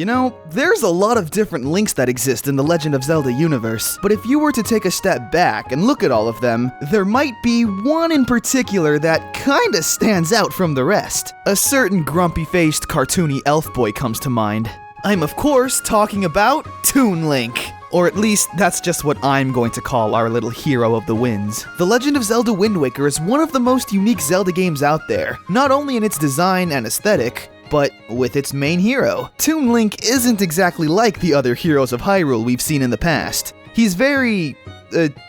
You know, there's a lot of different Links that exist in the Legend of Zelda universe, but if you were to take a step back and look at all of them, there might be one in particular that kinda stands out from the rest. A certain grumpy-faced, cartoony elf boy comes to mind. I'm of course talking about Toon Link. Or at least, that's just what I'm going to call our little hero of the winds. The Legend of Zelda Wind Waker is one of the most unique Zelda games out there, not only in its design and aesthetic, but with its main hero. Toon Link isn't exactly like the other heroes of Hyrule we've seen in the past. He's very,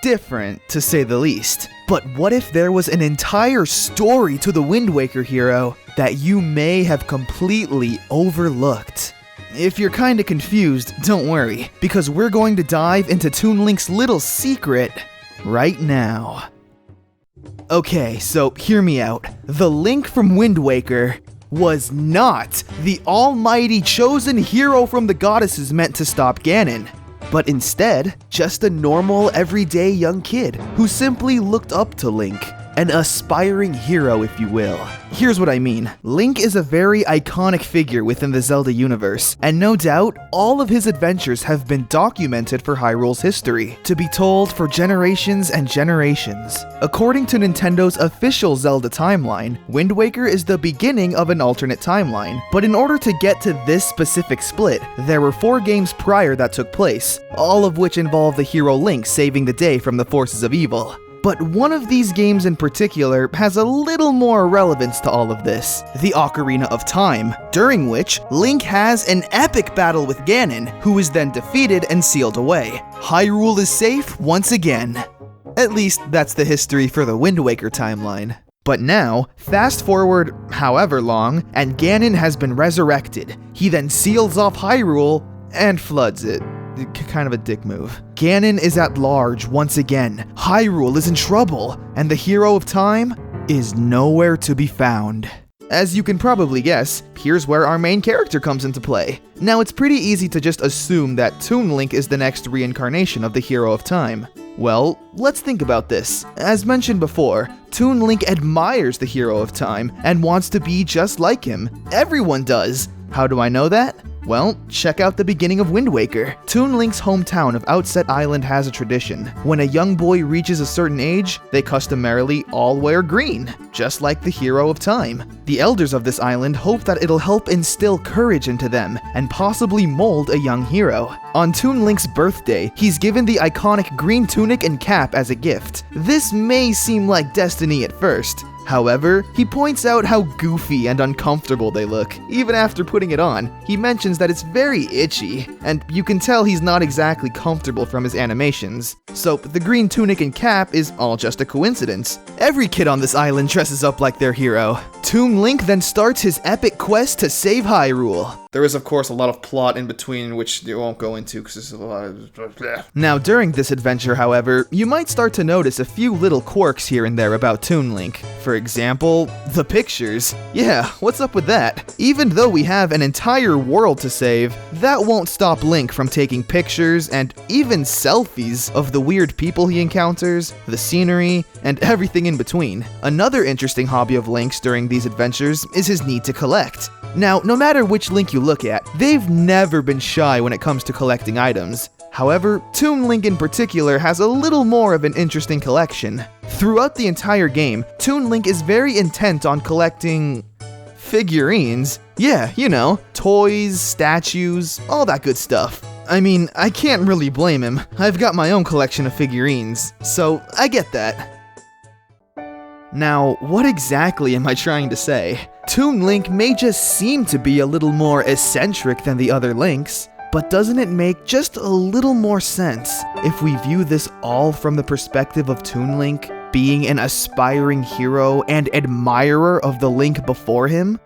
different, to say the least. But what if there was an entire story to the Wind Waker hero that you may have completely overlooked? If you're kinda confused, don't worry, because we're going to dive into Toon Link's little secret right now. Okay, so hear me out. The Link from Wind Waker was not the almighty chosen hero from the goddesses meant to stop Ganon, but instead, just a normal, everyday young kid who simply looked up to Link. An aspiring hero, if you will. Here's what I mean. Link is a very iconic figure within the Zelda universe, and no doubt, all of his adventures have been documented for Hyrule's history, to be told for generations and generations. According to Nintendo's official Zelda timeline, Wind Waker is the beginning of an alternate timeline, but in order to get to this specific split, there were 4 games prior that took place, all of which involve the hero Link saving the day from the forces of evil. But one of these games in particular has a little more relevance to all of this, the Ocarina of Time, during which Link has an epic battle with Ganon, who is then defeated and sealed away. Hyrule is safe once again. At least that's the history for the Wind Waker timeline. But now, fast forward however long, and Ganon has been resurrected. He then seals off Hyrule and floods it. Kind of a dick move. Ganon is at large once again, Hyrule is in trouble, and the hero of time is nowhere to be found. As you can probably guess, here's where our main character comes into play. Now it's pretty easy to just assume that Toon Link is the next reincarnation of the hero of time. Well, let's think about this. As mentioned before, Toon Link admires the hero of time and wants to be just like him. Everyone does. How do I know that? Well, check out the beginning of Wind Waker. Toon Link's hometown of Outset Island has a tradition. When a young boy reaches a certain age, they customarily all wear green, just like the hero of time. The elders of this island hope that it'll help instill courage into them, and possibly mold a young hero. On Toon Link's birthday, he's given the iconic green tunic and cap as a gift. This may seem like destiny at first. However, he points out how goofy and uncomfortable they look. Even after putting it on, he mentions that it's very itchy, and you can tell he's not exactly comfortable from his animations. So the green tunic and cap is all just a coincidence. Every kid on this island dresses up like their hero. Toon Link then starts his epic quest to save Hyrule. There is, of course, a lot of plot in between, which you won't go into because there's a lot of... Now, during this adventure, however, you might start to notice a few little quirks here and there about Toon Link. For example, the pictures. Yeah, what's up with that? Even though we have an entire world to save, that won't stop Link from taking pictures and even selfies of the weird people he encounters, the scenery, and everything in between. Another interesting hobby of Link's during these adventures is his need to collect. Now, no matter which Link you look at, they've never been shy when it comes to collecting items. However, Toon Link in particular has a little more of an interesting collection. Throughout the entire game, Toon Link is very intent on collecting... figurines. Yeah, you know, toys, statues, all that good stuff. I mean, I can't really blame him. I've got my own collection of figurines, so I get that. Now, what exactly am I trying to say? Toon Link may just seem to be a little more eccentric than the other Links, but doesn't it make just a little more sense if we view this all from the perspective of Toon Link being an aspiring hero and admirer of the Link before him?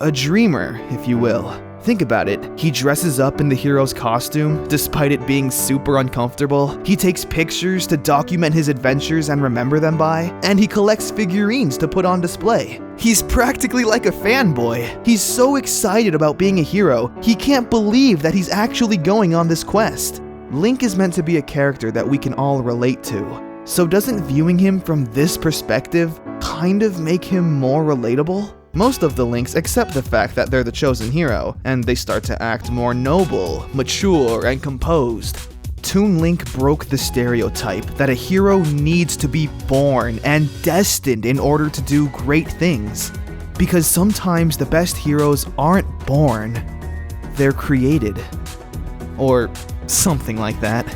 A dreamer, if you will. Think about it. He dresses up in the hero's costume, despite it being super uncomfortable. He takes pictures to document his adventures and remember them by, and he collects figurines to put on display. He's practically like a fanboy. He's so excited about being a hero, he can't believe that he's actually going on this quest. Link is meant to be a character that we can all relate to. So doesn't viewing him from this perspective kind of make him more relatable? Most of the Links accept the fact that they're the chosen hero, and they start to act more noble, mature, and composed. Toon Link broke the stereotype that a hero needs to be born and destined in order to do great things. Because sometimes the best heroes aren't born, they're created. Or something like that.